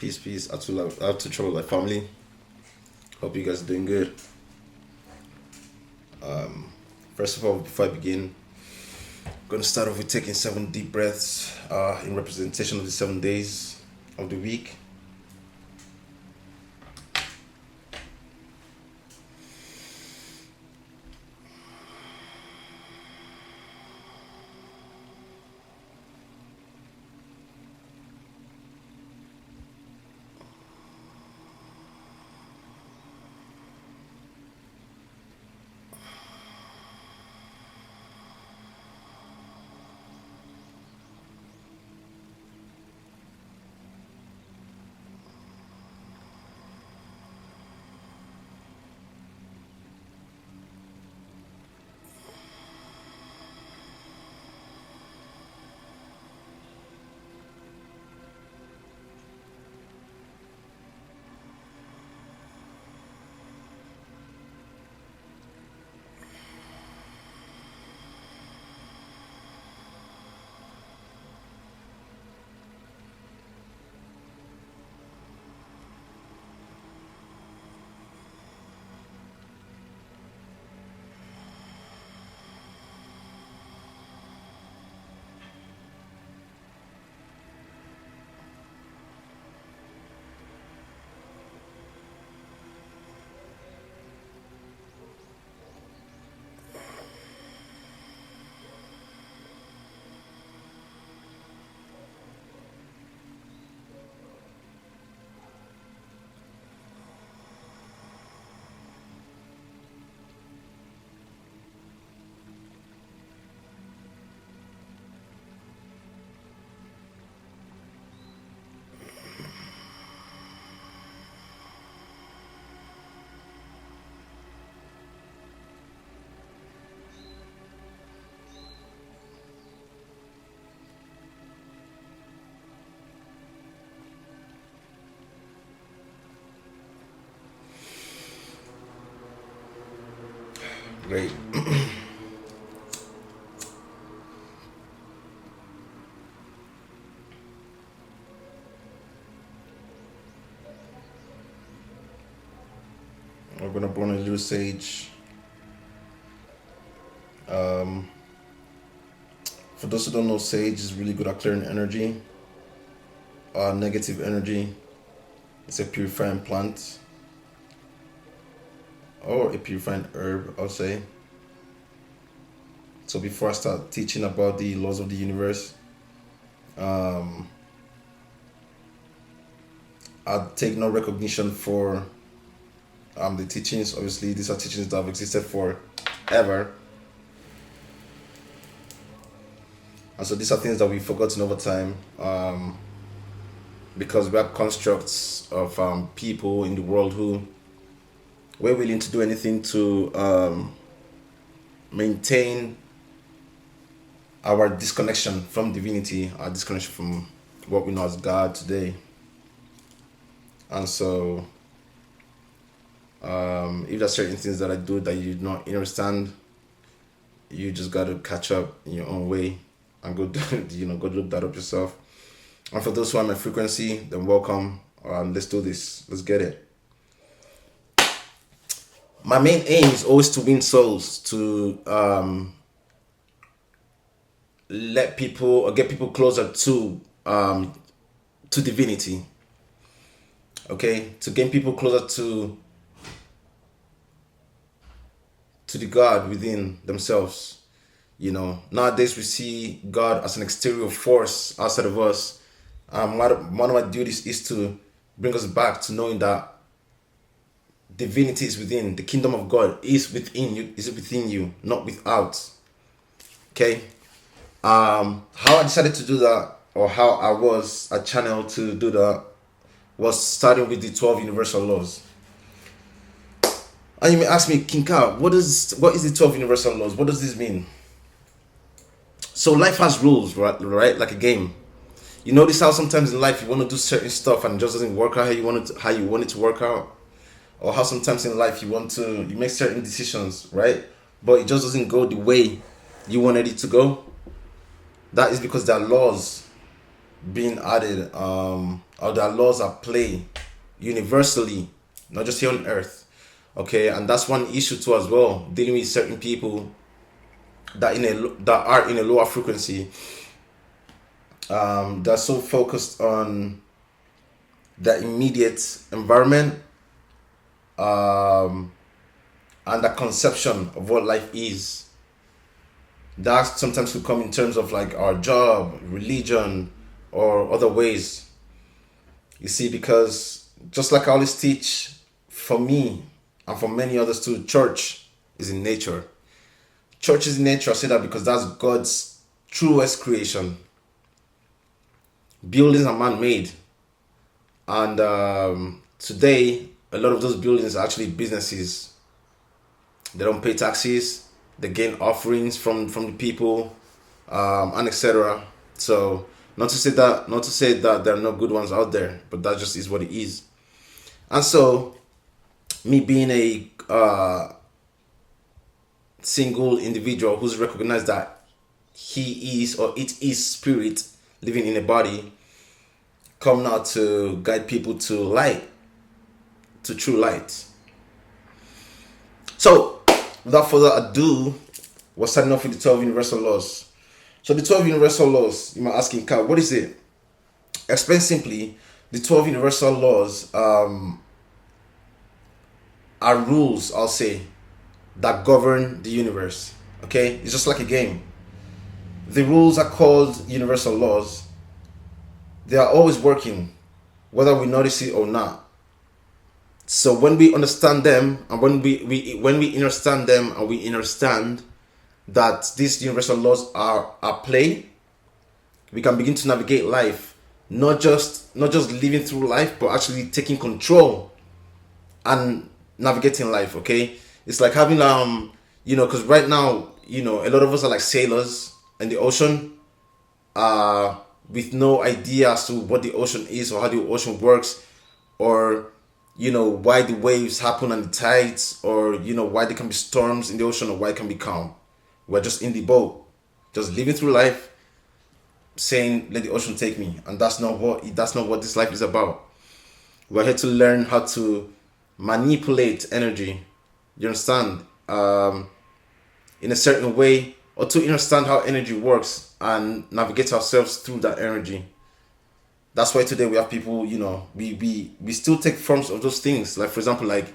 Peace, peace. Out to trouble like family. Hope you guys are doing good. First of all, before I begin, I'm gonna start off with taking 7 deep breaths in representation of the 7 days of the week. Great. We're gonna burn a little sage. Um, for those who don't know, sage is really good at clearing energy, negative energy. It's a purifying plant or a purifying herb, I'll say. So before I start teaching about the laws of the universe, um, I take no recognition for the teachings. Obviously, these are teachings that have existed forever, and so these are things that we've forgotten over time, because we are constructs of people in the world who were willing to do anything to maintain our disconnection from divinity, our disconnection from what we know as God today. And so, if there's certain things that I do that you do not understand, you just got to catch up in your own way and go go look that up yourself. And for those who are my frequency, then welcome. Let's do this. Let's get it. My main aim is always to win souls, to let people or get people closer to divinity. Okay, to gain people closer to the God within themselves. Nowadays we see God as an exterior force outside of us. One of my duties is to bring us back to knowing that divinity is within. The kingdom of God is within you, not without. Okay. How I decided to do that, or how I was a channel to do that, was starting with the 12 universal laws. And you may ask me, Kinka, what is the 12 universal laws? What does this mean? So life has rules, right? Like a game. You notice how sometimes in life you want to do certain stuff and it just doesn't work out how you want it to work out, or how sometimes in life you make certain decisions, right? But it just doesn't go the way you wanted it to go. That is because there are laws being added, or that laws are play universally, not just here on earth. Okay, and that's one issue too as well, dealing with certain people that are in a lower frequency, that's so focused on the immediate environment, um, and the conception of what life is. That sometimes could come in terms of like our job, religion, or other ways. You see, because just like I always teach, for me and for many others too, church is in nature. Church is in nature. I say that because that's God's truest creation. Buildings are man-made, and today a lot of those buildings are actually businesses. They don't pay taxes. They gain offerings from the people, and etc. So not to say that there are no good ones out there, but that just is what it is. And so, me being a single individual who's recognized that he is or it is spirit living in a body, come now to guide people to light, to true light. So, without further ado, we're starting off with the 12 universal laws. So the 12 universal laws, you might ask in Cal, what is it? Explain simply, the 12 universal laws are rules, I'll say, that govern the universe. Okay? It's just like a game. The rules are called universal laws. They are always working, whether we notice it or not. So when we understand them, and when we understand them, and we understand that these universal laws are at play, we can begin to navigate life, not just living through life, but actually taking control and navigating life. Okay, it's like having because right now, a lot of us are like sailors in the ocean, with no idea as to what the ocean is or how the ocean works, or why the waves happen and the tides, or why there can be storms in the ocean or why it can be calm. We're just in the boat, just living through life, saying, "Let the ocean take me," and that's not what this life is about. We're here to learn how to manipulate energy. You understand? In a certain way, or to understand how energy works and navigate ourselves through that energy. That's why today we have people. We still take forms of those things. Like for example, like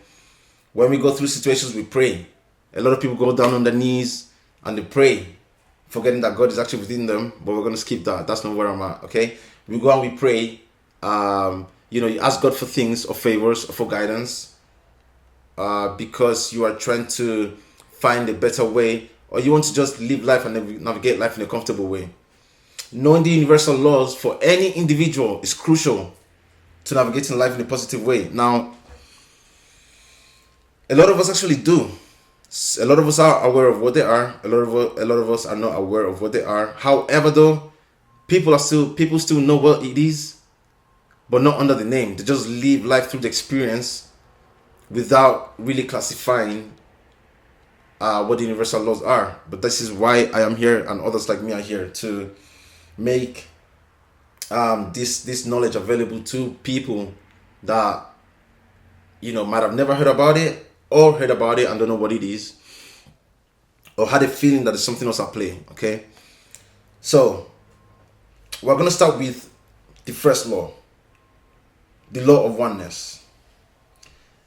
when we go through situations, we pray. A lot of people go down on their knees and they pray, forgetting that God is actually within them. But we're gonna skip that. That's not where I'm at. Okay, we go and we pray. You ask God for things or favors or for guidance, because you are trying to find a better way, or you want to just live life and navigate life in a comfortable way. Knowing the universal laws for any individual is crucial to navigating life in a positive way. Now, a lot of us actually do. A lot of us are aware of what they are. A lot of us are not aware of what they are. However, though, people still know what it is, but not under the name. They just live life through the experience without really classifying what the universal laws are. But this is why I am here, and others like me are here to make this knowledge available to people that might have never heard about it, or heard about it and don't know what it is, or had a feeling that there's something else at play. Okay, so we're gonna start with the first law, the law of oneness.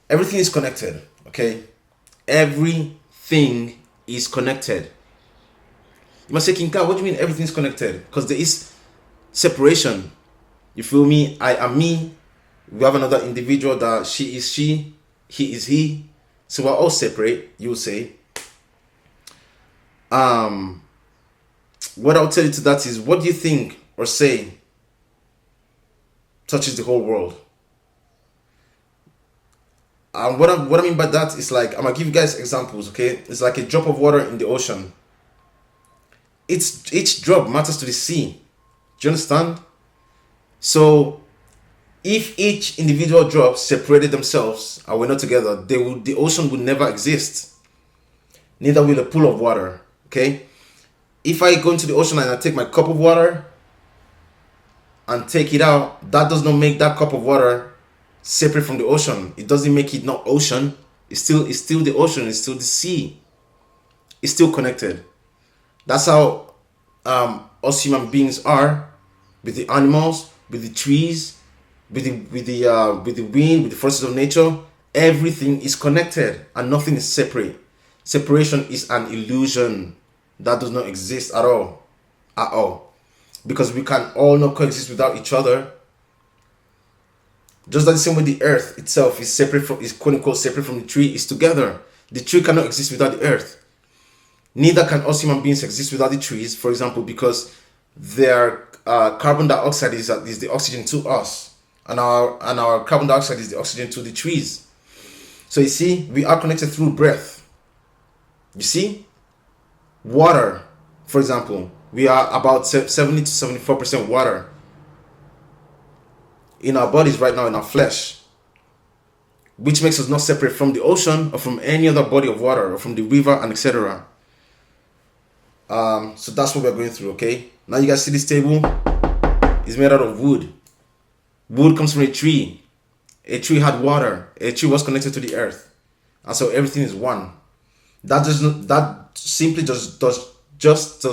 Everything is connected. Okay, everything is connected. You must say, Kinka, what do you mean everything is connected? Because there is separation. You feel me? I am me. We have another individual that she is she, he is he. So we're all separate, you will say. What I'll tell you to that is, what do you think or say touches the whole world? And what I mean by that is, like, I'm gonna give you guys examples, okay? It's like a drop of water in the ocean. Each drop matters to the sea. Do you understand? So if each individual drop separated themselves and were not together, the ocean would never exist. Neither will a pool of water. Okay? If I go into the ocean and I take my cup of water and take it out, that does not make that cup of water separate from the ocean. It doesn't make it not ocean. It's still the ocean. It's still the sea. It's still connected. That's how us human beings are, with the animals, with the trees, with the wind, with the forces of nature. Everything is connected and nothing is separate. Separation is an illusion that does not exist at all, because we can all not coexist without each other. Just like the same way the earth itself is separate from, is quote unquote separate from the tree, is together. The tree cannot exist without the earth. Neither can us human beings exist without the trees, for example, because their carbon dioxide is the oxygen to us, and our carbon dioxide is the oxygen to the trees. So you see, we are connected through breath. You see, water, for example, we are about 70 to 74% water in our bodies right now, in our flesh, which makes us not separate from the ocean or from any other body of water or from the river and etc. So that's what we're going through. Okay, now you guys see this table is made out of wood. Wood comes from a tree. A tree had water. A tree was connected to the earth, and so everything is one. That simply does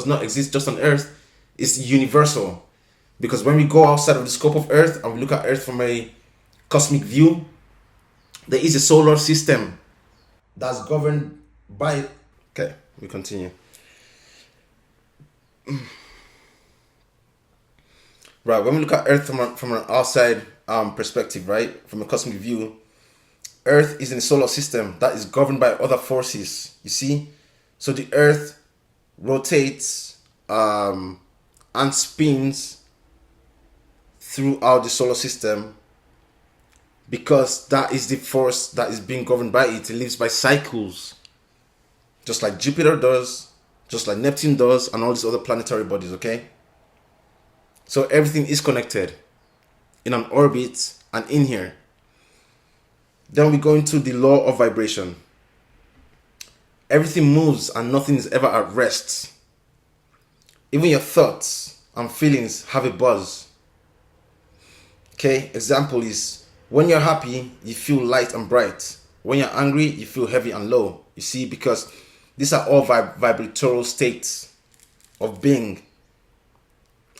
not exist just on earth. It's universal, because when we go outside of the scope of earth and we look at earth from a cosmic view, there is a solar system that's governed by. Okay, we continue. Right, when we look at earth from an outside perspective, right, from a cosmic view, earth is in a solar system that is governed by other forces. You see, so the earth rotates and spins throughout the solar system, because that is the force that is being governed by it. It lives by cycles, just like Jupiter does, just like Neptune does, and all these other planetary bodies. Okay, so everything is connected in an orbit and in here. Then we go into the law of vibration. Everything moves and nothing is ever at rest. Even your thoughts and feelings have a buzz. Okay, example is, when you're happy, you feel light and bright. When you're angry, you feel heavy and low. You see, because these are all vibratory states of being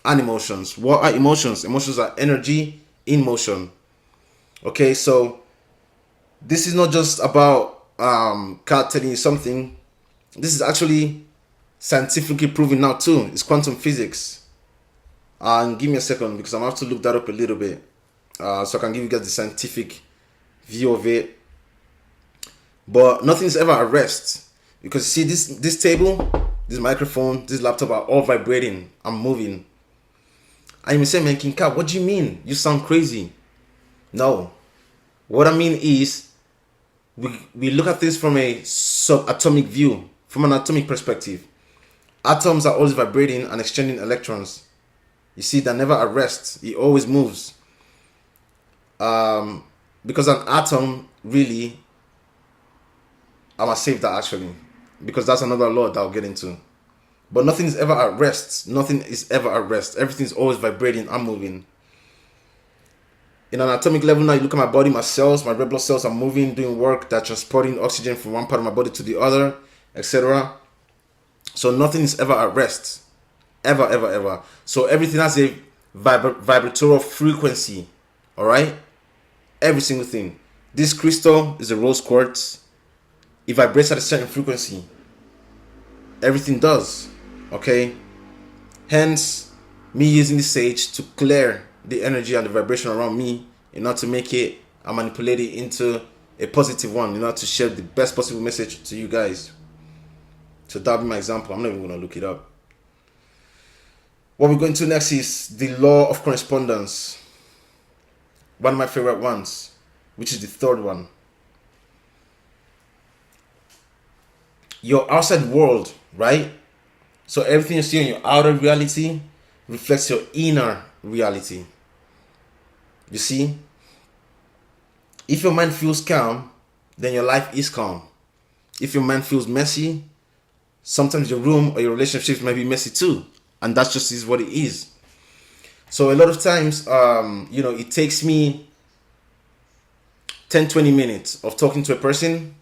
and emotions. What are emotions? Emotions are energy in motion. Okay, so this is not just about God telling you something. This is actually scientifically proven now too. It's quantum physics. And give me a second, because I'm going to have to look that up a little bit, so I can give you guys the scientific view of it. But nothing's ever at rest, because see, this table, this microphone, this laptop are all vibrating and moving. And you may say, man, King Cap, what do you mean? You sound crazy. No. What I mean is, we look at this from a subatomic view, from an atomic perspective. Atoms are always vibrating and exchanging electrons. You see, they're never at rest. It always moves. Because an atom really, I must save that actually, because that's another law that I'll get into. But nothing is ever at rest. Nothing is ever at rest. Everything is always vibrating and moving. In an atomic level now, you look at my body, my cells, my red blood cells are moving, doing work, they're transporting oxygen from one part of my body to the other, etc. So nothing is ever at rest. Ever, ever, ever. So everything has a vibratorial frequency. Alright? Every single thing. This crystal is a rose quartz. It vibrates at a certain frequency. Everything does. Okay? Hence, me using the sage to clear the energy and the vibration around me, in order to make it and manipulate it into a positive one, in order to share the best possible message to you guys. So that'll be my example. I'm not even going to look it up. What we're going to next is the law of correspondence. One of my favorite ones, which is the third one. Your outside world, right? So everything you see in your outer reality reflects your inner reality. You see? If your mind feels calm, then your life is calm. If your mind feels messy, sometimes your room or your relationships might be messy too. And that's just is what it is. So a lot of times, it takes me 10-20 minutes of talking to a person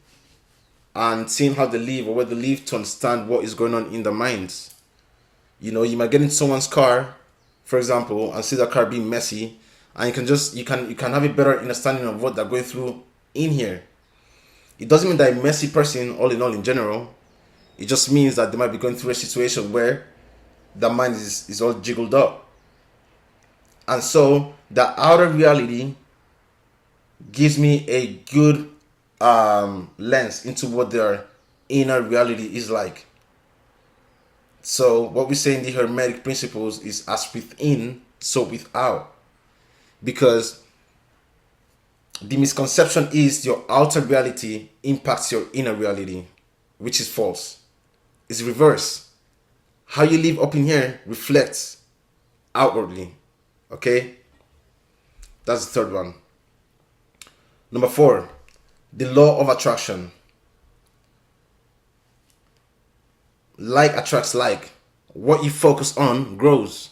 and seeing how they live or where they live to understand what is going on in their minds. You might get into someone's car, for example, and see that car being messy, and you can have a better understanding of what they're going through in here. It doesn't mean that a messy person, all in general. It just means that they might be going through a situation where their mind is all jiggled up. And so the outer reality gives me a good lens into what their inner reality is like. So what we say in the Hermetic principles is as within, so without. Because the misconception is your outer reality impacts your inner reality, which is false. It's reverse. How you live up in here reflects outwardly. Okay? That's the third one. Number 4, the law of attraction. Like attracts like. What you focus on grows.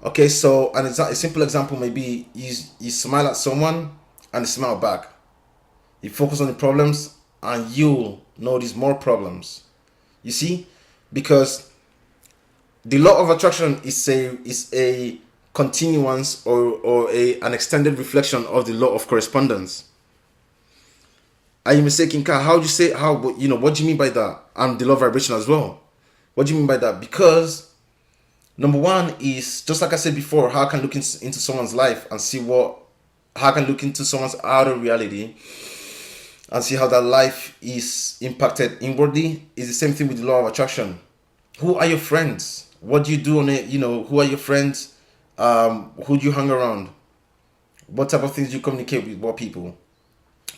Okay, so a simple example may be you smile at someone and they smile back. You focus on the problems and you'll notice more problems. You see? Because the law of attraction is a continuance or an extended reflection of the law of correspondence. And you may say, Kinka, how do you say, what do you mean by that? And the law of vibration as well. What do you mean by that? Because number 1 is, just like I said before, how I can look into someone's life and see how I can look into someone's outer reality and see how that life is impacted inwardly. Is the same thing with the law of attraction. Who are your friends? What do you do on it? Who are your friends? Who do you hang around? What type of things do you communicate with what people?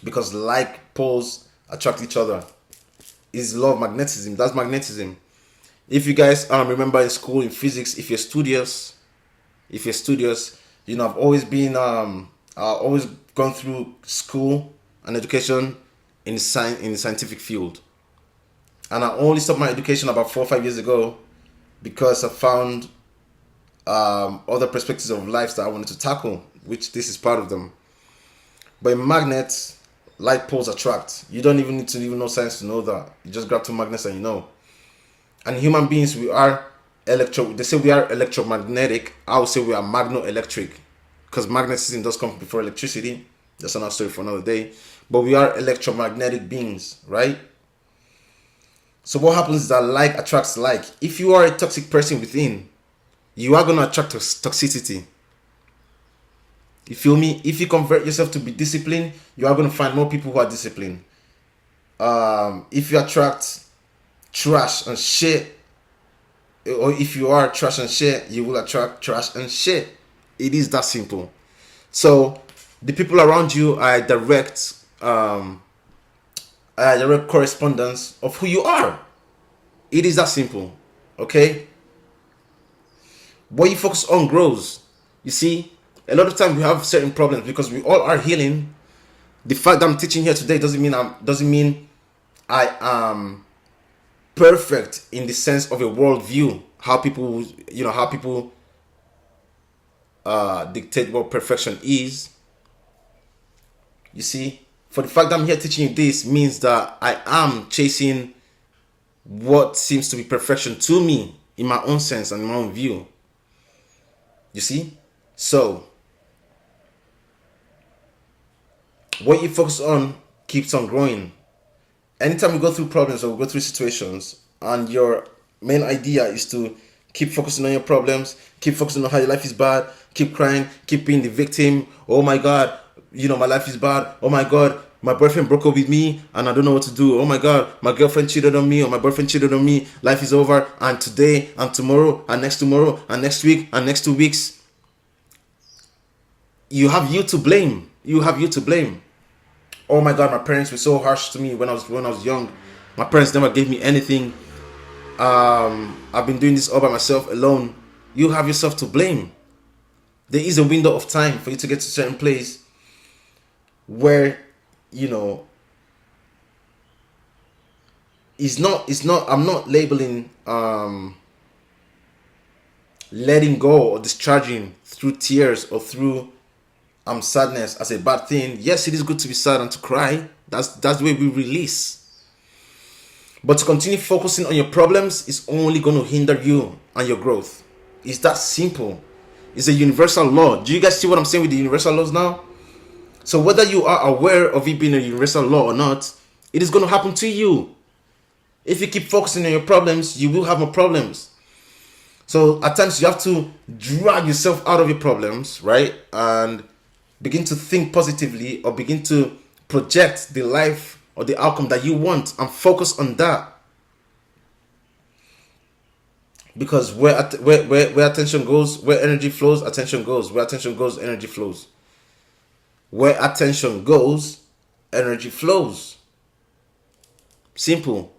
Because like poles attract each other. It's law of magnetism. That's magnetism. If you guys remember in school in physics, if you're studious, I've always been always gone through school and education in the scientific field, and I only stopped my education about 4 or 5 years ago because I found other perspectives of life that I wanted to tackle, which this is part of them. But in magnets, like poles attract. You don't even need to even know science to know that. You just grab two magnets and you know. And human beings, they say we are electromagnetic. I would say we are magno-electric, because magnetism does come before electricity. That's another story for another day. But we are electromagnetic beings, right? So what happens is that like attracts like. If you are a toxic person within, you are going to attract toxicity. You feel me? If you convert yourself to be disciplined, you are going to find more people who are disciplined. If you attract trash and shit, or if you are trash and shit, you will attract trash and shit. It is that simple. So the people around you are a direct correspondence of who you are. It is that simple. Okay? What you focus on grows. You see, a lot of times we have certain problems because we all are healing. The fact that I'm teaching here today doesn't mean I am perfect in the sense of a worldview. How people dictate what perfection is. You see, for the fact that I'm here teaching you this means that I am chasing what seems to be perfection to me in my own sense and in my own view. You see? So, what you focus on keeps on growing. Anytime we go through problems or we go through situations and your main idea is to keep focusing on your problems, keep focusing on how your life is bad, keep crying, keep being the victim. Oh my God, my life is bad. Oh my God, my boyfriend broke up with me and I don't know what to do. Oh my God, my girlfriend cheated on me or my boyfriend cheated on me. Life is over, and today and tomorrow and next tomorrow and next week and next 2 weeks. You have you to blame. Oh my God, my parents were so harsh to me when I was young. My parents never gave me anything. I've been doing this all by myself alone. You have yourself to blame. There is a window of time for you to get to a certain place where, it's not, I'm not labeling letting go or discharging through tears or through sadness as a bad thing. Yes, it is good to be sad and to cry. That's the way we release. But to continue focusing on your problems is only going to hinder you and your growth. It's that simple. It's a universal law. Do you guys see what I'm saying with the universal laws now? So whether you are aware of it being a universal law or not, it is going to happen to you. If you keep focusing on your problems, you will have more problems. So at times you have to drag yourself out of your problems, right? And begin to think positively, or begin to project the life or the outcome that you want and focus on that. Because where attention goes, where energy flows, attention goes. Where attention goes, energy flows. Where attention goes, energy flows. Simple.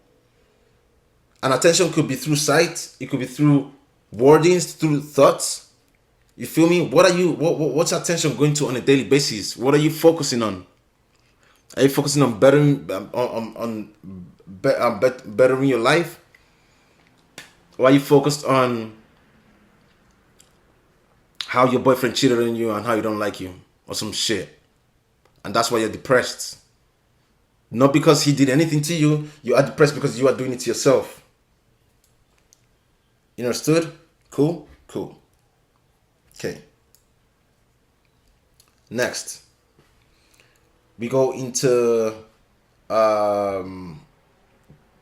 And attention could be through sight, it could be through wordings, through thoughts. You feel me? What's attention going to on a daily basis? What are you focusing on? Are you focusing on bettering bettering your life? Or are you focused on how your boyfriend cheated on you and how you don't like you or some shit? And that's why you're depressed. Not because he did anything to you. You are depressed because you are doing it to yourself. You understood? Cool? Cool. Okay. Next, we go into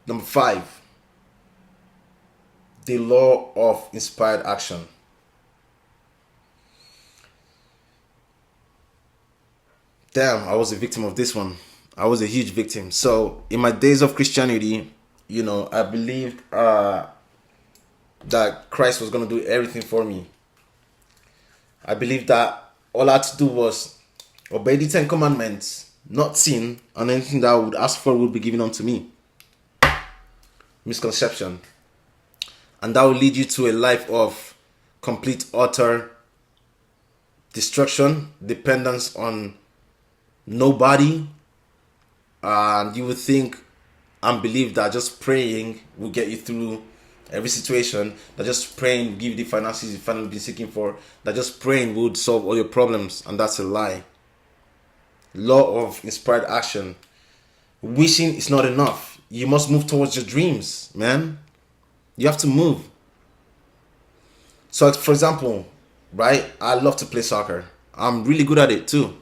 number 5. The law of inspired action. Damn, I was a victim of this one. I was a huge victim. So in my days of Christianity, I believed that Christ was going to do everything for me. I believed that all I had to do was obey the 10 commandments, not sin, and anything that I would ask for would be given unto me. Misconception. And that will lead you to a life of complete, utter destruction, dependence on nobody. And you would think and believe that just praying will get you through every situation, that just praying will give you the finances you've finally been seeking for, that just praying would solve all your problems. And that's a lie. Law of inspired action. Wishing is not enough. You must move towards your dreams, man. You have to move. So, for example, right, I love to play soccer. I'm really good at it too.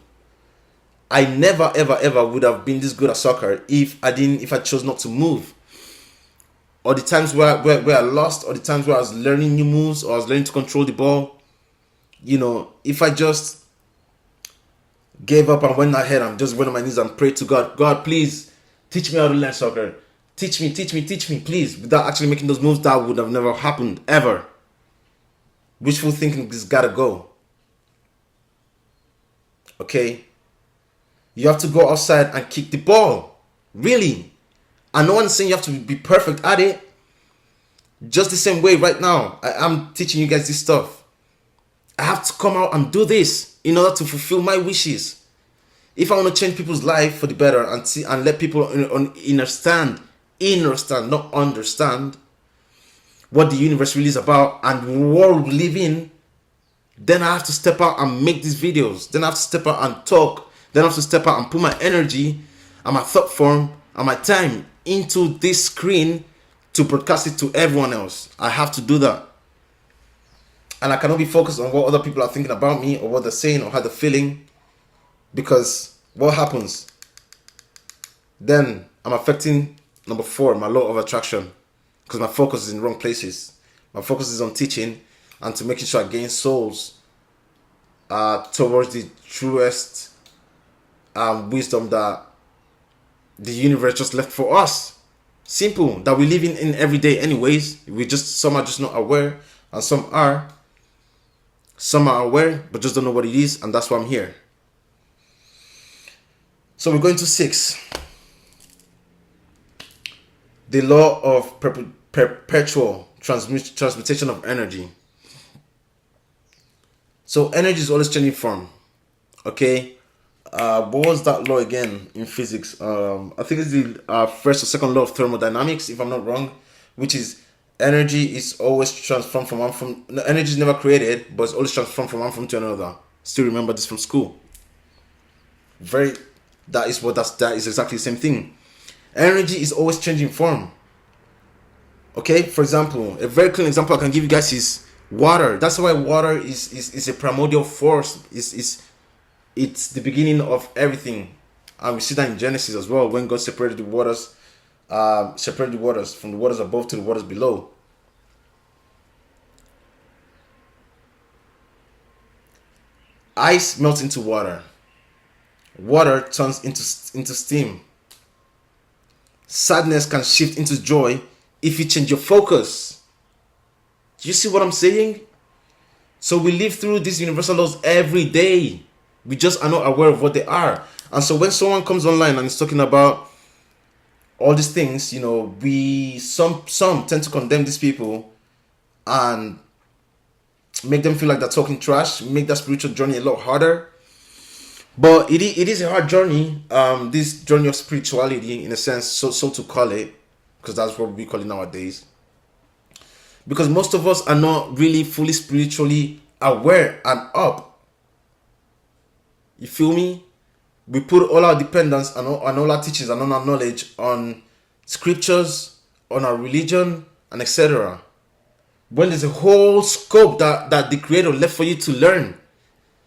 I never, ever, ever would have been this good at soccer if I chose not to move. Or the times where I lost, or the times where I was learning new moves, or I was learning to control the ball. If I just gave up and went ahead and just went on my knees and prayed to God, God, please teach me how to learn soccer. Teach me, please. Without actually making those moves, that would have never happened, ever. Wishful thinking just gotta go. Okay? You have to go outside and kick the ball. Really. And no one's saying you have to be perfect at it. Just the same way right now, I'm teaching you guys this stuff. I have to come out and do this in order to fulfill my wishes. If I want to change people's life for the better and let people understand, not understand what the universe really is about and the world we live in, then I have to step out and make these videos. Then I have to step out and talk. Then I have to step out and put my energy and my thought form and my time into this screen to broadcast it to everyone else. I have to do that. And I cannot be focused on what other people are thinking about me or what they're saying or how they're feeling. Because what happens? Then I'm affecting number 4, my law of attraction. Because my focus is in wrong places. My focus is on teaching and to making sure I gain souls towards the truest wisdom that the universe just left for us. Simple. That we live in every day anyways. Some are just not aware, and some are. Some are aware but just don't know what it is, and that's why I'm here. So we're going to 6. The law of perpetual transmutation of energy. So energy is always changing form. Okay? What was that law again in physics? I think it's the first or second law of thermodynamics, if I'm not wrong, which is Energy is always transformed from one form. No, energy is never created, but it's always transformed from one form to another. Still remember this from school. Very, that is exactly the same thing. Energy is always changing form. Okay, for example, a very clean example I can give you guys is water. That's why water is a primordial force. It's the beginning of everything, and we see that in Genesis as well when God separated the waters from the waters above to the waters below. Ice melts into water. Water turns into steam. Sadness can shift into joy if you change your focus. Do you see what I'm saying? So we live through these universal laws every day. We just are not aware of what they are. And so when someone comes online and is talking about all these things, we some tend to condemn these people and make them feel like they're talking trash, make that spiritual journey a lot harder. But it is a hard journey, this journey of spirituality, in a sense, so to call it, because that's what we call it nowadays. Because most of us are not really fully spiritually aware and up. You feel me? We put all our dependence and all our teachings and all our knowledge on scriptures, on our religion, and etc. When there's a whole scope that the Creator left for you to learn,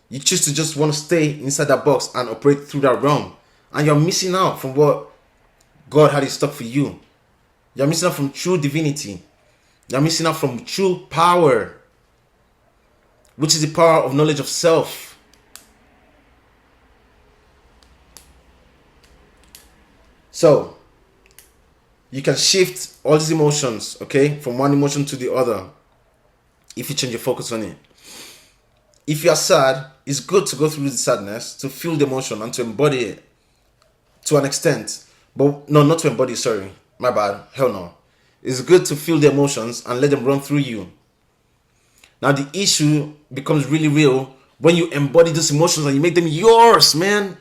you choose to just want to stay inside that box and operate through that realm. And you're missing out from what God had in stock for you. You're missing out from true divinity. You're missing out from true power, which is the power of knowledge of self. So, you can shift all these emotions, okay, from one emotion to the other if you change your focus on it. If you are sad, it's good to go through the sadness, to feel the emotion and to embody it to an extent. But no, not to embody, sorry. My bad. Hell no. It's good to feel the emotions and let them run through you. Now the issue becomes really real when you embody those emotions and you make them yours, man.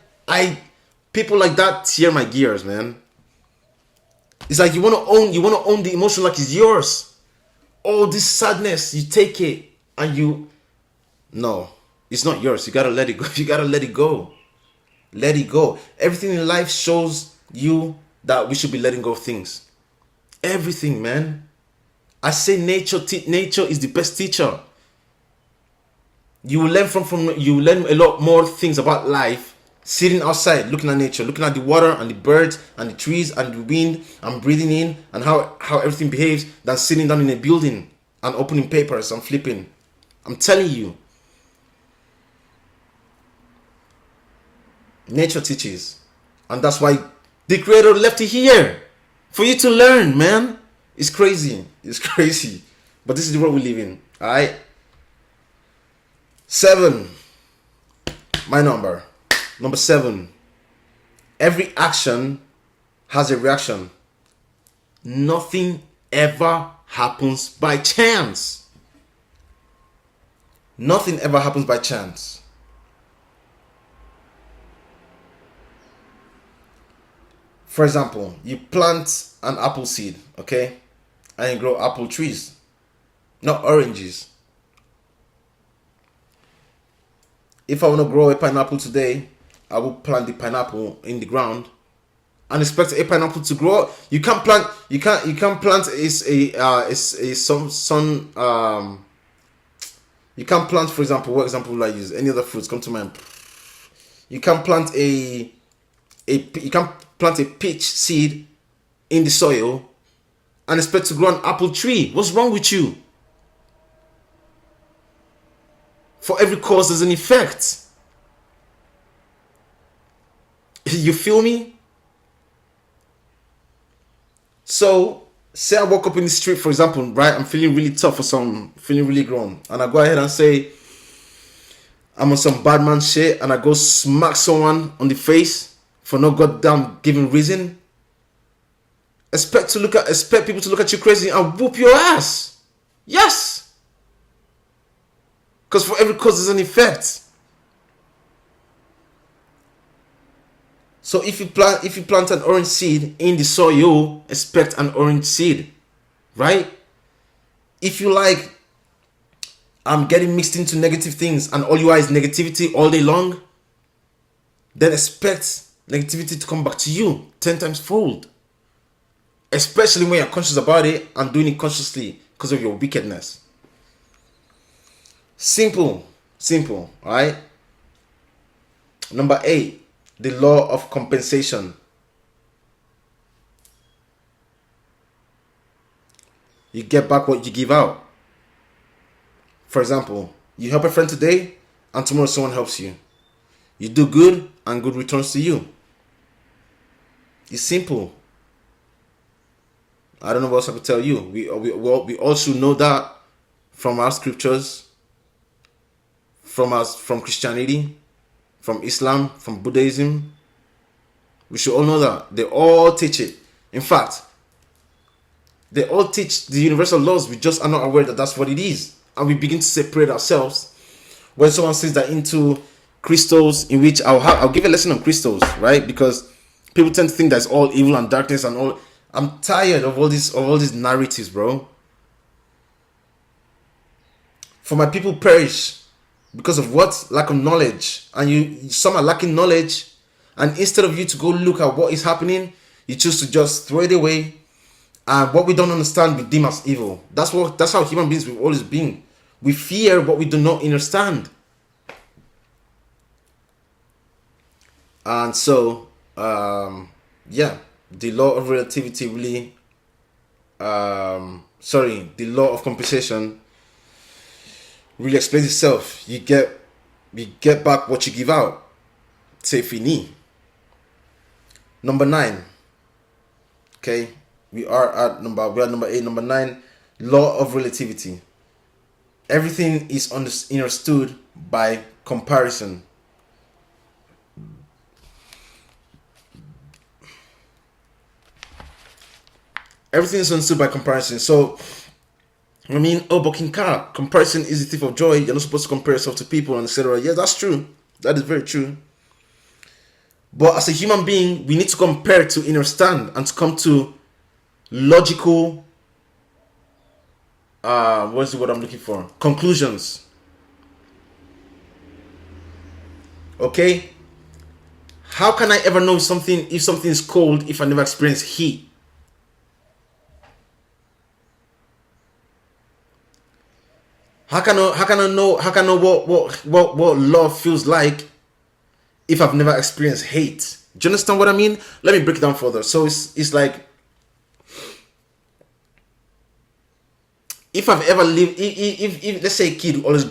People like that tear my gears, man. It's like you want to own the emotion like it's yours. All this sadness, you take it and no, it's not yours. You gotta let it go. You gotta let it go. Let it go. Everything in life shows you that we should be letting go of things. Everything, man. I say nature is the best teacher. You will learn a lot more things about life sitting outside, looking at nature, looking at the water and the birds and the trees and the wind and breathing in and how everything behaves than sitting down in a building and opening papers and flipping. I'm telling you. Nature teaches. And that's why the Creator left it here. For you to learn, man. It's crazy. It's crazy. But this is the world we live in. Alright? 7. My number. Number 7. Every action has a reaction. Nothing ever happens by chance. Nothing ever happens by chance. For example, you plant an apple seed, okay? And you grow apple trees, not oranges. If I want to grow a pineapple today, I will plant the pineapple in the ground and expect a pineapple to grow. You can't plant you can't plant, for example, what example will I use? Any other fruits come to mind? You can't plant a peach seed in the soil and expect to grow an apple tree. What's wrong with you? For every cause there's an effect. You feel me? So, say I walk up in the street, for example, right? I'm feeling really tough or something, feeling really grown. And I go ahead and say, I'm on some bad man shit, and I go smack someone on the face for no goddamn given reason. Expect people to look at you crazy and whoop your ass. Yes. Because for every cause there's an effect. So if you plant an orange seed in the soil, expect an orange seed, right? If you like, I'm getting mixed into negative things and all you are is negativity all day long, then expect negativity to come back to you 10 times fold. Especially when you're conscious about it and doing it consciously because of your wickedness. Simple, alright? Number 8, the law of compensation. You get back what you give out. For example, you help a friend today and tomorrow someone helps you. You do good and good returns to you. It's simple. I don't know what else I could tell you. We all should know that from our scriptures, from Christianity, from Islam, from Buddhism. We should all know that. They all teach it. In fact, they all teach the universal laws. We just are not aware that that's what it is. And we begin to separate ourselves. When someone says that into crystals, in which I'll give a lesson on crystals, right? Because people tend to think that's all evil and darkness and all. I'm tired of all these narratives, bro. For my people perish because of what? Lack of knowledge. And some are lacking knowledge. And instead of you to go look at what is happening, you choose to just throw it away. And what we don't understand, we deem as evil. That's how human beings we've always been. We fear what we do not understand. And so, yeah, the law of relativity really, the law of compensation really explains itself. You get back what you give out. C'est fini. Number 9. Okay, we are at number 8. Number 9, law of relativity. Everything is understood by comparison. Everything is understood by comparison. So, I mean, Bokinka, comparison is the thief of joy. You're not supposed to compare yourself to people and etc. Yeah, that's true. That is very true. But as a human being, we need to compare to understand and to come to logical, what's the word I'm looking for? Conclusions. Okay? How can I ever know if something is cold if I never experience heat? How can I know what love feels like if I've never experienced hate? Do you understand what I mean? Let me break it down further. So it's like, if I've ever lived, if let's say a kid always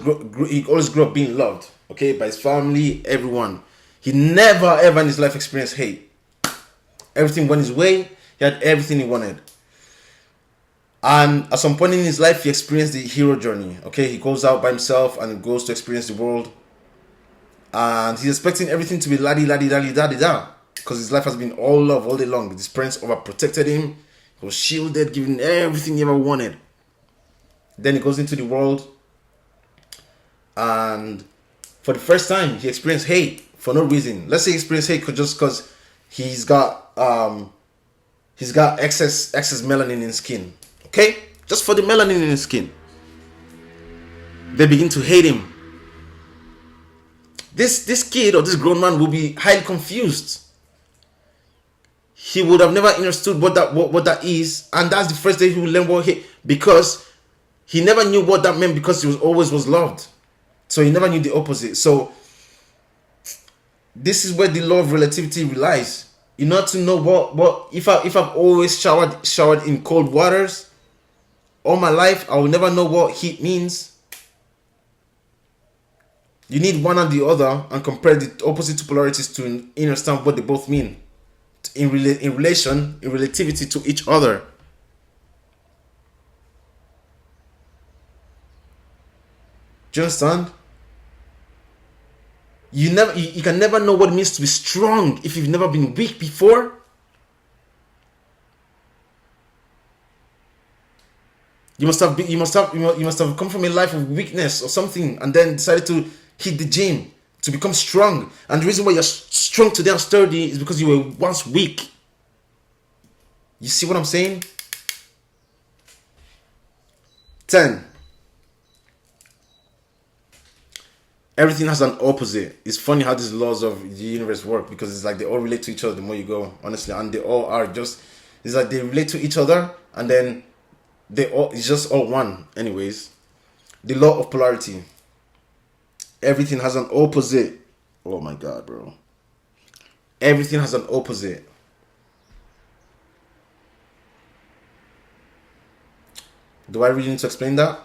grew up being loved, okay, by his family, everyone, he never ever in his life experienced hate. Everything went his way. He had everything he wanted. And at some point in his life, he experienced the hero journey. Okay, he goes out by himself and goes to experience the world. And he's expecting everything to be la-di-la-di-da-di-da-di-da. Because his life has been all love all day long. His parents overprotected him. He was shielded, given everything he ever wanted. Then he goes into the world. And for the first time, he experienced hate for no reason. Let's say he experienced hate just because he's got excess melanin in his skin. Okay? Just for the melanin in his skin. They begin to hate him. This kid or this grown man will be highly confused. He would have never understood what that is. And that's the first day he will learn what hate. Because he never knew what that meant because he always was loved. So he never knew the opposite. So this is where the law of relativity relies. In order to know what if I've always showered in cold waters all my life, I will never know what heat means. You need one and the other and compare the opposite two polarities to understand what they both mean in relativity to each other. Do you understand? You can never know what it means to be strong if you've never been weak before. You must have come from a life of weakness or something and then decided to hit the gym to become strong. And the reason why you're strong today and sturdy is because you were once weak. You see what I'm saying? 10. Everything has an opposite. It's funny how these laws of the universe work, because it's like they all relate to each other the more you go, honestly, and they all are just, it's like they relate to each other, and then it's just all one. Anyways, the law of polarity. Everything has an opposite. Oh my god, bro. Everything has an opposite. Do I really need to explain that?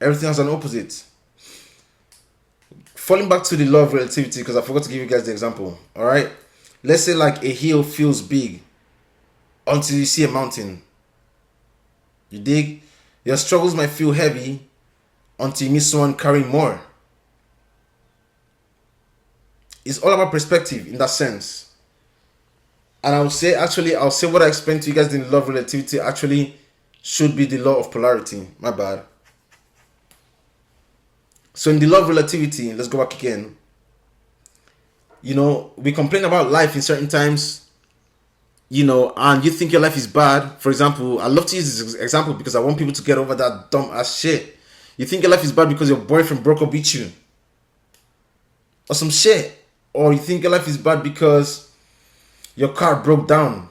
Everything has an opposite. Falling back to the law of relativity, because I forgot to give you guys the example. Alright? Let's say like a hill feels big until you see a mountain. You dig? Your struggles might feel heavy until you meet someone carrying more. It's all about perspective in that sense. And I'll say what I explained to you guys in the law of relativity actually should be the law of polarity. My bad. So in the law of relativity, let's go back again. You know, we complain about life in certain times, you know, and you think your life is bad. For example, I love to use this example because I want people to get over that dumb ass shit. You think your life is bad because your boyfriend broke up with you, or some shit. Or you think your life is bad because your car broke down.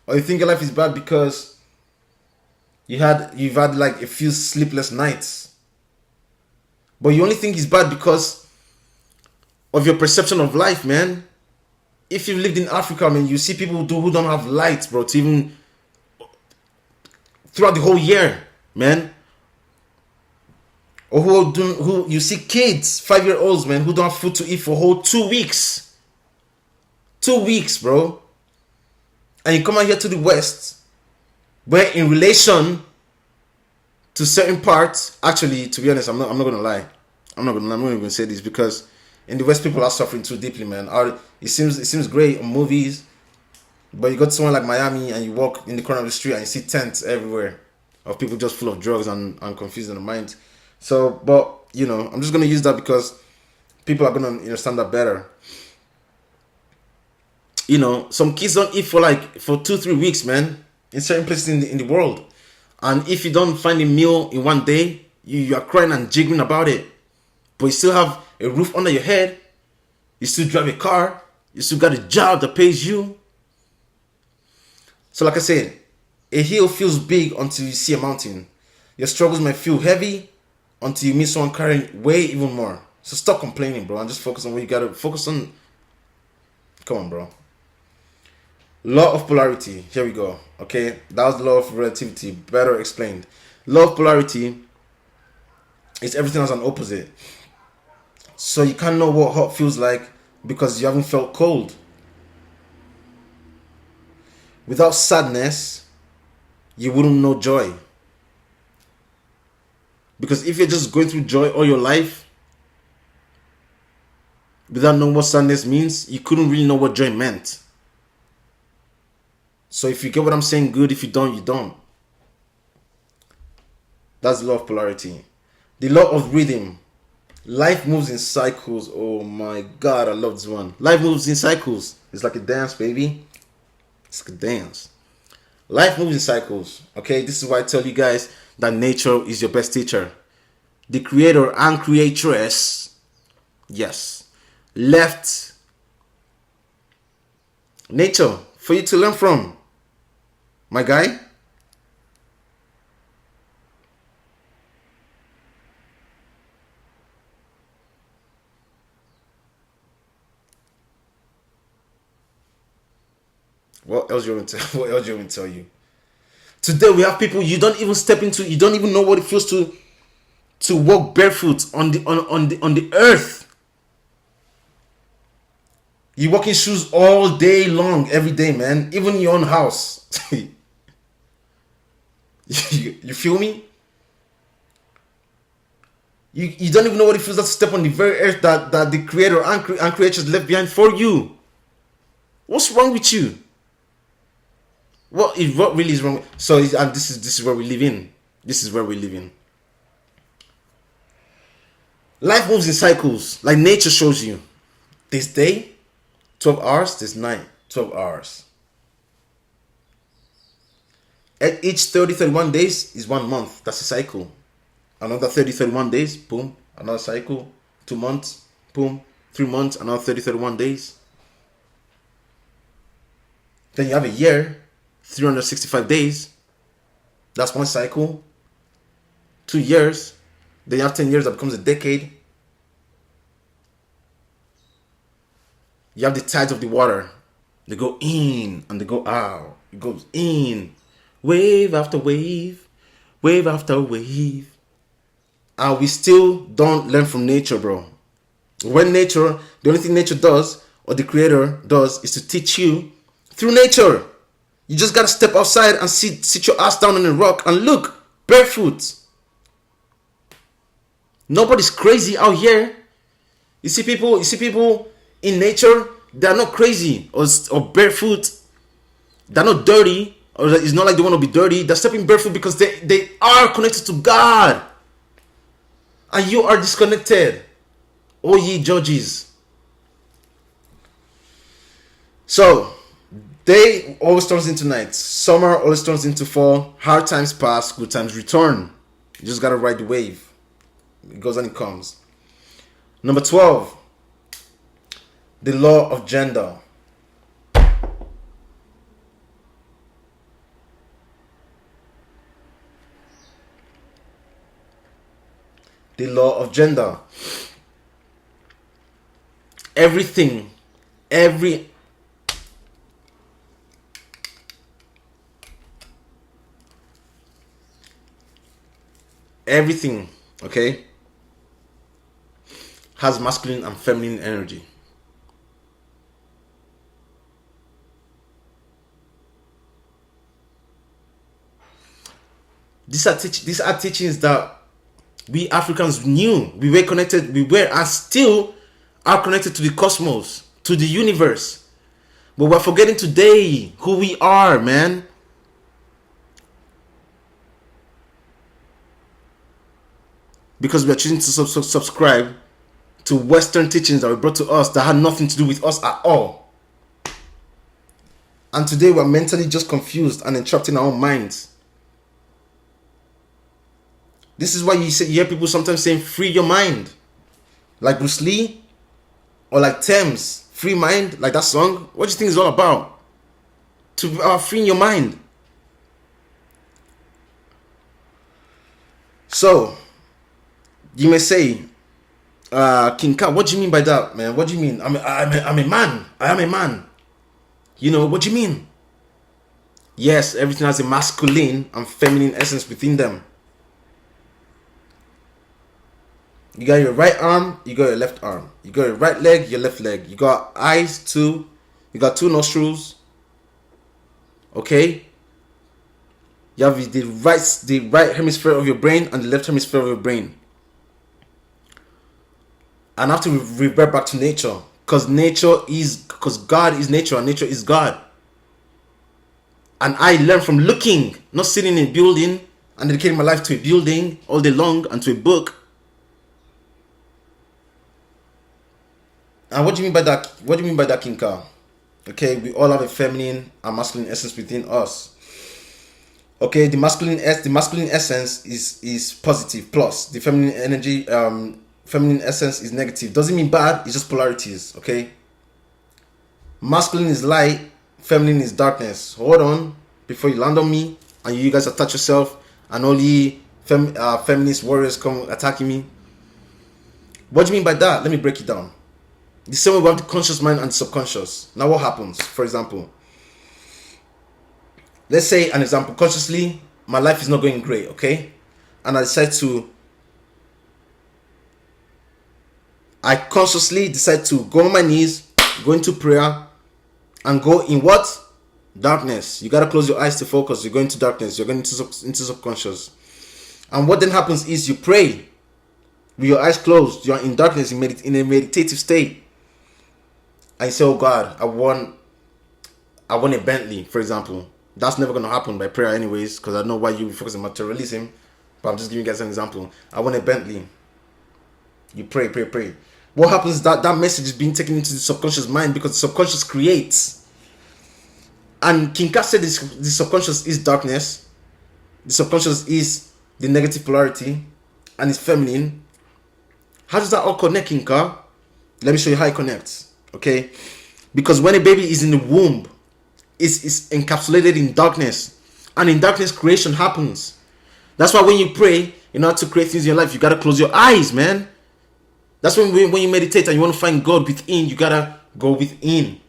Or you think your life is bad because you've had like a few sleepless nights. But you only think it's bad because of your perception of life, man. If you've lived in Africa, man, you see people who don't have lights, bro, to even throughout the whole year, man. Or who you see kids, 5-year-olds, man, who don't have food to eat for a whole 2 weeks. 2 weeks, bro. And you come out here to the West, where in relation to certain parts, actually, to be honest, I'm not gonna lie. I'm not gonna say this, because in the West people are suffering too deeply, man. It seems great on movies, but you go to somewhere like Miami and you walk in the corner of the street and you see tents everywhere of people just full of drugs and confused in their minds. So, but you know, I'm just gonna use that because people are gonna understand that better. You know, some kids don't eat for 2-3 weeks, man, in certain places in the world. And if you don't find a meal in one day, you are crying and jiggling about it. But you still have a roof under your head. You still drive a car. You still got a job that pays you. So like I said, a hill feels big until you see a mountain. Your struggles might feel heavy until you meet someone carrying way even more. So stop complaining, bro, and just focus on what you gotta focus on. Come on, bro. Law of polarity. Here we go. Okay, that was the law of relativity. Better explained. Law of polarity is everything has an opposite. So you can't know what hot feels like because you haven't felt cold. Without sadness, you wouldn't know joy. Because if you're just going through joy all your life without knowing what sadness means, you couldn't really know what joy meant. So if you get what I'm saying, good. If you don't, you don't. That's the law of polarity. The law of rhythm. Life moves in cycles. Oh my God, I love this one. Life moves in cycles. It's like a dance, baby. It's like a dance. Life moves in cycles. Okay, this is why I tell you guys that nature is your best teacher. The creator and creatress, yes, left nature for you to learn from, my guy. What else do you want to tell you? Today we have people you don't even step into. You don't even know what it feels to walk barefoot on the earth. You walk in shoes all day long, every day, man. Even in your own house. You feel me? You don't even know what it feels like to step on the very earth that the creator and creatures left behind for you. What's wrong with you? What really is wrong? So and this is where we live in. This is where we live in. Life moves in cycles, like nature shows you. This day, 12 hours. This night, 12 hours. At each 30, 31 days is 1 month. That's a cycle. Another 30, 31 days, boom, another cycle. 2 months, boom. 3 months, another 30, 31 days. Then you have a year, 365 days. That's one cycle. 2 years. Then you have 10 years, that becomes a decade. You have the tides of the water. They go in and they go out. It goes in. Wave after wave. Wave after wave. And we still don't learn from nature, bro. When nature, the only thing nature does, or the creator does, is to teach you through nature. You just gotta step outside and sit your ass down on a rock and look, barefoot. Nobody's crazy out here. You see people in nature, they are not crazy or barefoot. They're not dirty, or it's not like they want to be dirty. They're stepping barefoot because they are connected to God. And you are disconnected. O ye judges. So, day always turns into night. Summer always turns into fall. Hard times pass, good times return. You just gotta ride the wave. It goes and it comes. Number 12. The law of gender. The law of gender. Everything, everything, okay, has masculine and feminine energy. These are teachings that we Africans knew. We were connected, and still are connected to the cosmos, to the universe. But we're forgetting today who we are, man. Because we are choosing to subscribe to Western teachings that were brought to us that had nothing to do with us at all. And today we're mentally just confused and entrapped in our own minds. This is why you hear people sometimes saying, free your mind. Like Bruce Lee, or like Thames, free mind, like that song. What do you think it's all about? To freeing your mind. So, you may say, King Ka, what do you mean by that, man? What do you mean? I'm a man. I am a man. You know, what do you mean? Yes, everything has a masculine and feminine essence within them. You got your right arm, you got your left arm. You got your right leg, your left leg. You got eyes too. You got 2 nostrils. Okay? You have the right hemisphere of your brain and the left hemisphere of your brain. And have to revert back to nature. Because God is nature and nature is God. And I learned from looking, not sitting in a building and dedicating my life to a building all day long and to a book. And what do you mean by that? What do you mean by that, King Ka? Okay, we all have a feminine and masculine essence within us. Okay, the masculine essence is positive, plus the feminine energy, feminine essence is negative. Doesn't mean bad, it's just polarities. Okay, masculine is light, feminine is darkness. Hold on, before you land on me and you guys attach yourself and only feminist warriors come attacking me. What do you mean by that? Let me break it down. The same way we have the conscious mind and the subconscious. Now what happens? For example, let's say an example, consciously, my life is not going great, okay? And I consciously decide to go on my knees, go into prayer, and go in what? Darkness. You gotta close your eyes to focus. You're going to darkness. You're going into subconscious. And what then happens is you pray with your eyes closed. You're in darkness, in a meditative state. I say, oh God, I want a Bentley, for example. That's never going to happen by prayer anyways, because I know why you focus on materialism. But I'm just giving you guys an example. I want a Bentley. You pray. What happens is that message is being taken into the subconscious mind, because the subconscious creates. And King Ka said the subconscious is darkness. the subconscious is the negative polarity, and it's feminine. How does that all connect, Kinka? Let me show you how it connects. Okay, because when a baby is in the womb, it's encapsulated in darkness, and in darkness creation happens. That's why when you pray, in order to create things in your life, you gotta close your eyes, man. That's when you meditate and you want to find God within, you gotta go within.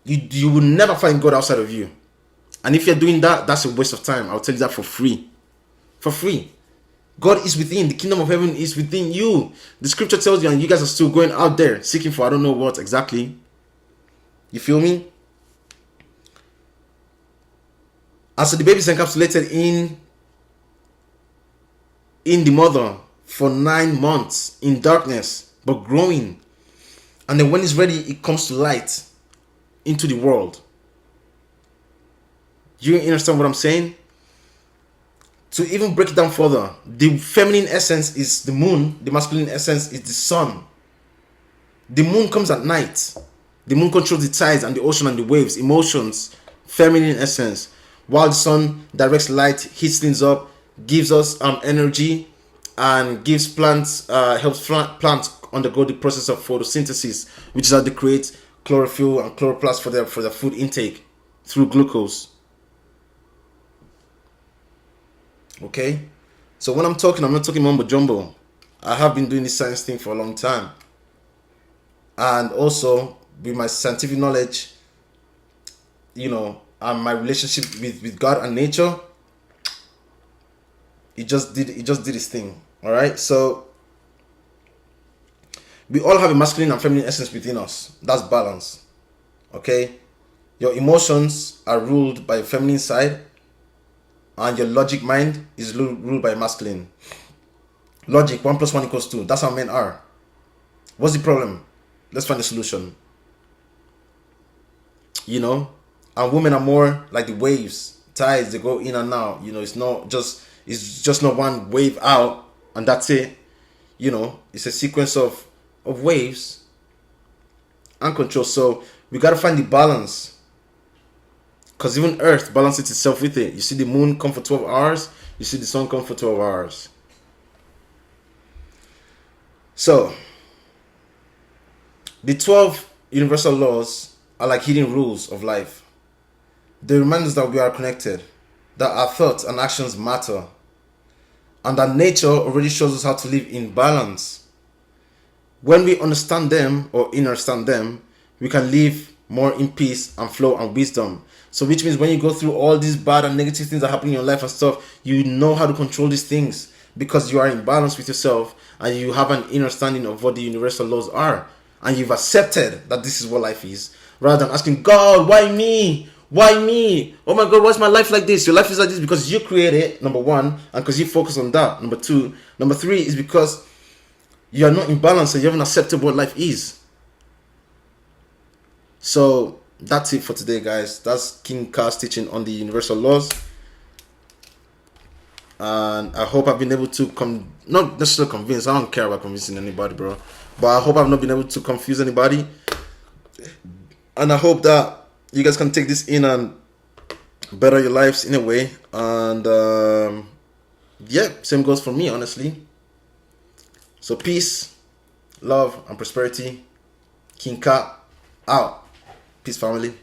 You will never find God outside of you. And if you're doing that, that's a waste of time. I'll tell you that for free. For free. God is within. The kingdom of heaven is within you. The scripture tells you, and you guys are still going out there seeking for I don't know what exactly. You feel me? And so the baby is encapsulated in the mother for 9 months in darkness, but growing. And then when it's ready, it comes to light into the world. You understand what I'm saying? To even break it down further, the feminine essence is the moon, the masculine essence is the sun. The moon comes at night. The moon controls the tides and the ocean and the waves, emotions, feminine essence. While the sun directs light, heats things up, gives us energy, and gives plants, helps plants undergo the process of photosynthesis, which is how they create chlorophyll and chloroplast for their food intake through glucose. Okay, so when I'm not talking mumbo jumbo. I have been doing this science thing for a long time, and also with my scientific knowledge, and my relationship with God and nature, it just did its thing. All right, so we all have a masculine and feminine essence within us. That's balance. Okay, your emotions are ruled by the feminine side, and your logic mind is ruled by masculine. Logic, 1 + 1 = 2. That's how men are. What's the problem? Let's find a solution. And women are more like the waves, tides. They go in and out. It's just not one wave out and that's it. It's a sequence of waves and control. So we gotta find the balance, because even Earth balances itself with it. You see the moon come for 12 hours. You see the sun come for 12 hours. So the 12 universal laws are like hidden rules of life. They remind us that we are connected, that our thoughts and actions matter, and that nature already shows us how to live in balance. When we understand them or understand them, we can live more in peace and flow and wisdom. So which means when you go through all these bad and negative things that happen in your life and stuff, you know how to control these things because you are in balance with yourself and you have an understanding of what the universal laws are, and you've accepted that this is what life is, rather than asking God, why me? Why me? Oh my God, why's my life like this? Your life is like this because you created it, number one, and because you focus on that, number two. Number three is because you are not in balance and you haven't accepted what life is. So that's it for today, guys. That's King Ka's teaching on the universal laws. And I hope I've been able to not necessarily convince. I don't care about convincing anybody, bro. But I hope I've not been able to confuse anybody. And I hope that you guys can take this in and better your lives in a way. And yeah, same goes for me, honestly. So peace, love, and prosperity. King Ka out. Peace, family.